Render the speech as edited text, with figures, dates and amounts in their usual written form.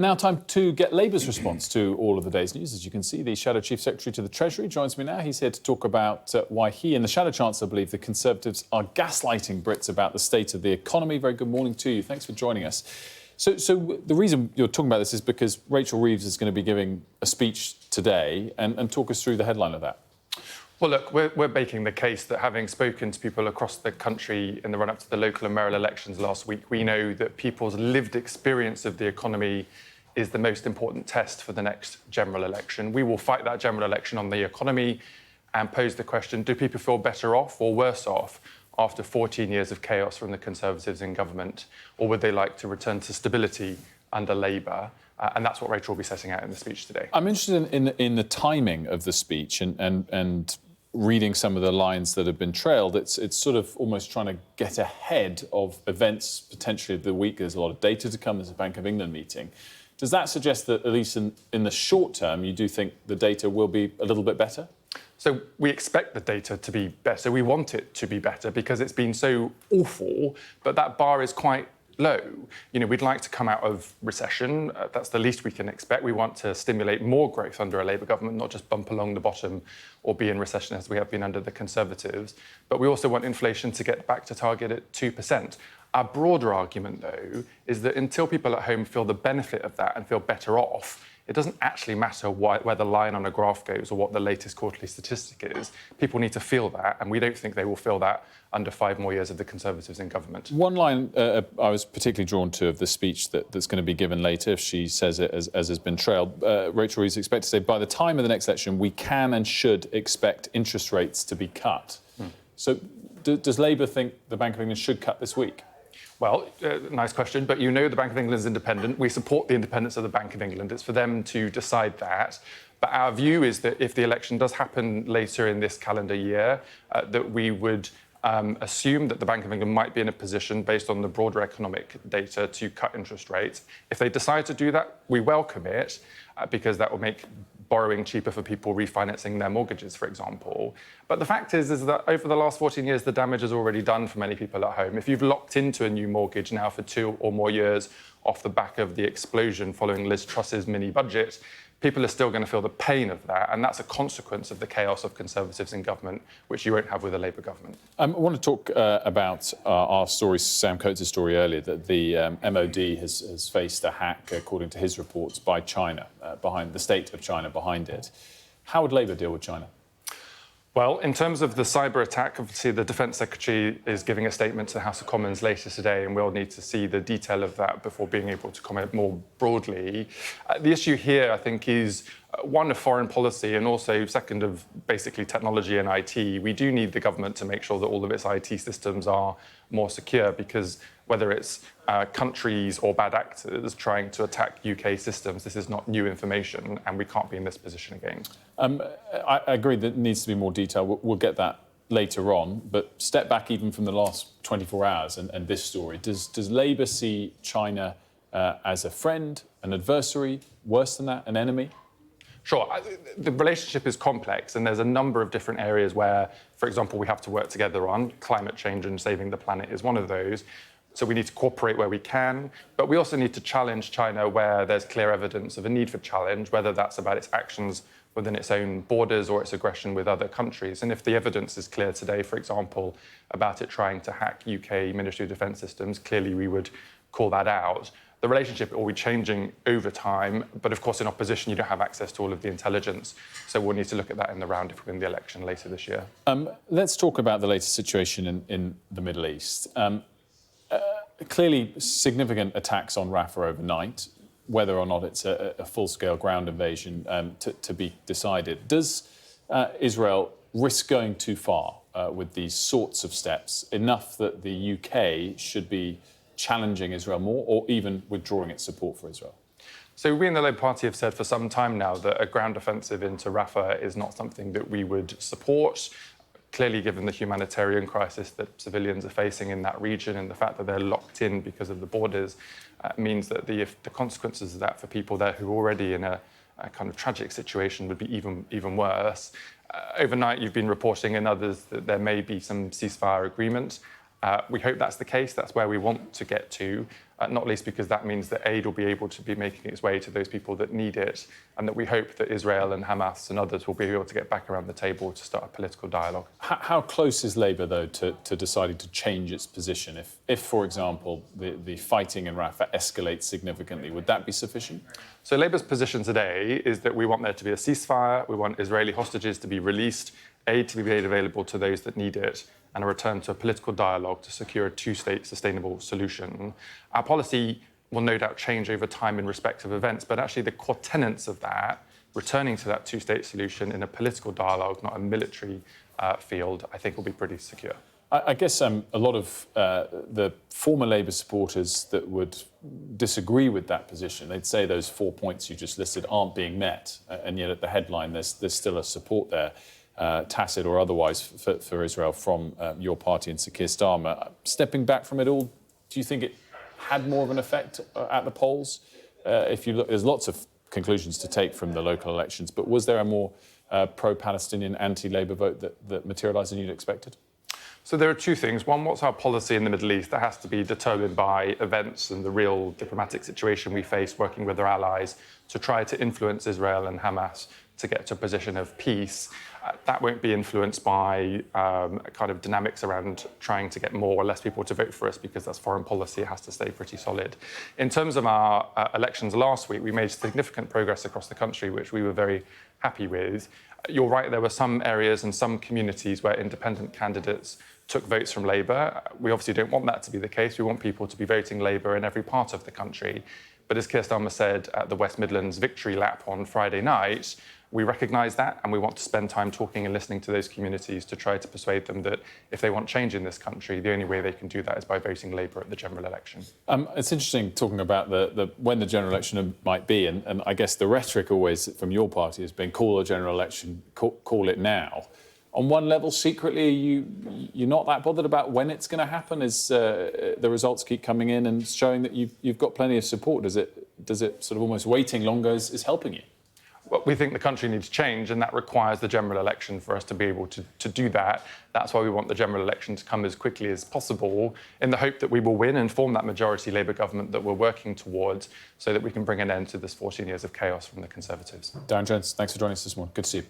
Now time to get Labour's response to all of the day's news. As you can see, the Shadow Chief Secretary to the Treasury joins me now. He's here to talk about why he and the Shadow Chancellor believe the Conservatives are gaslighting Brits about the state of the economy. Very good morning to you. Thanks for joining us. So the reason you're talking about this is because Rachel Reeves is going to be giving a speech today, and talk us through the headline of that. Well, look, we're making the case that having spoken to people across the country in the run-up to the local and mayoral elections last week, we know that people's lived experience of the economy is the most important test for the next general election. We will fight that general election on the economy and pose the question, do people feel better off or worse off after 14 years of chaos from the Conservatives in government, or would they like to return to stability under Labour? And that's what Rachel will be setting out in the speech today. I'm interested in the timing of the speech and reading some of the lines that have been trailed. It's sort of almost trying to get ahead of events potentially of the week. There's a lot of data to come. There's a Bank of England meeting. Does that suggest that, at least in the short term, you do think the data will be a little bit better? So we expect the data to be better. We want it to be better because it's been so awful, but that bar is quite low. You know, we'd like to come out of recession. That's the least we can expect. We want to stimulate more growth under a Labour government, not just bump along the bottom or be in recession as we have been under the Conservatives. But we also want inflation to get back to target at 2%. Our broader argument, though, is that until people at home feel the benefit of that and feel better off, it doesn't actually matter where the line on a graph goes or what the latest quarterly statistic is. People need to feel that, and we don't think they will feel that under 5 more years of the Conservatives in government. One line I was particularly drawn to of the speech that's going to be given later, if she says it as has been trailed. Rachel Reeves expected to say, by the time of the next election, we can and should expect interest rates to be cut. So does Labour think the Bank of England should cut this week? Well, nice question, but you know the Bank of England is independent. We support the independence of the Bank of England. It's for them to decide that. But our view is that if the election does happen later in this calendar year, that we would assume that the Bank of England might be in a position, based on the broader economic data, to cut interest rates. If they decide to do that, we welcome it, because that will make borrowing cheaper for people refinancing their mortgages, for example. But the fact is that over the last 14 years, the damage is already done for many people at home. If you've locked into a new mortgage now for 2 or more years off the back of the explosion following Liz Truss's mini budget, people are still going to feel the pain of that, and that's a consequence of the chaos of Conservatives in government, which you won't have with a Labour government. I want to talk about our story, Sam Coates' story earlier, that the MOD has faced a hack, according to his reports, by China, behind the state of China behind it. How would Labour deal with China? Well, in terms of the cyber attack, obviously the Defence Secretary is giving a statement to the House of Commons later today, and we'll need to see the detail of that before being able to comment more broadly. The issue here, I think, is one, of foreign policy, and also second, of basically technology and IT. We do need the government to make sure that all of its IT systems are more secure, because whether it's countries or bad actors trying to attack UK systems, this is not new information, and we can't be in this position again. I agree that it needs to be more detail. We'll get that later on, but step back even from the last 24 hours and this story. Does Labour see China as a friend, an adversary, worse than that, an enemy? Sure. The relationship is complex, and there's a number of different areas where, for example, we have to work together on. Climate change and saving the planet is one of those. So we need to cooperate where we can, but we also need to challenge China where there's clear evidence of a need for challenge, whether that's about its actions within its own borders or its aggression with other countries. And if the evidence is clear today, for example, about it trying to hack UK Ministry of Defence systems, clearly we would call that out. The relationship will be changing over time, but of course in opposition you don't have access to all of the intelligence, so we'll need to look at that in the round if we win the election later this year. Let's talk about the latest situation in the Middle East. Clearly significant attacks on Rafah overnight, whether or not it's a full-scale ground invasion to be decided. Does Israel risk going too far with these sorts of steps, enough that the UK should be challenging Israel more, or even withdrawing its support for Israel? So we in the Labour Party have said for some time now that a ground offensive into Rafah is not something that we would support. Clearly, given the humanitarian crisis that civilians are facing in that region and the fact that they're locked in because of the borders, means that the consequences of that for people there who are already in a kind of tragic situation would be even worse. Overnight, you've been reporting and others that there may be some ceasefire agreement. We hope that's the case. That's where we want to get to. not least because that means that aid will be able to be making its way to those people that need it, and that we hope that Israel and Hamas and others will be able to get back around the table to start a political dialogue. How close is Labour, though, to deciding to change its position? If for example, the fighting in Rafah escalates significantly, would that be sufficient? So Labour's position today is that we want there to be a ceasefire, we want Israeli hostages to be released, aid to be made available to those that need it, and a return to a political dialogue to secure a two-state sustainable solution. Our policy will no doubt change over time in respect of events, but actually the core tenets of that, returning to that two-state solution in a political dialogue, not a military field, I think will be pretty secure. I guess a lot of the former Labour supporters that would disagree with that position, they'd say those 4 points you just listed aren't being met, and yet at the headline there's still a support there, tacit or otherwise, for Israel from your party and Sir Keir Starmer. Stepping back from it all, do you think it had more of an effect at the polls? If you look, there's lots of conclusions to take from the local elections, but was there a more pro-Palestinian, anti-Labour vote that materialised than you'd expected? So there are two things. One, what's our policy in the Middle East? That has to be determined by events and the real diplomatic situation we face working with our allies to try to influence Israel and Hamas to get to a position of peace. That won't be influenced by kind of dynamics around trying to get more or less people to vote for us, because that's foreign policy. It has to stay pretty solid. In terms of our elections last week, we made significant progress across the country, which we were very happy with. You're right, there were some areas and some communities where independent candidates took votes from Labour. We obviously don't want that to be the case. We want people to be voting Labour in every part of the country. But as Keir Starmer said at the West Midlands victory lap on Friday night, we recognise that, and we want to spend time talking and listening to those communities to try to persuade them that if they want change in this country, the only way they can do that is by voting Labour at the general election. It's interesting talking about when the general election might be, and I guess the rhetoric always from your party has been call a general election, call it now. On one level, secretly, you're not that bothered about when it's going to happen, as the results keep coming in and showing that you've got plenty of support. Does it sort of almost waiting longer is helping you? Well, we think the country needs change, and that requires the general election for us to be able to do that. That's why we want the general election to come as quickly as possible, in the hope that we will win and form that majority Labour government that we're working towards, so that we can bring an end to this 14 years of chaos from the Conservatives. Darren Jones, thanks for joining us this morning. Good to see you.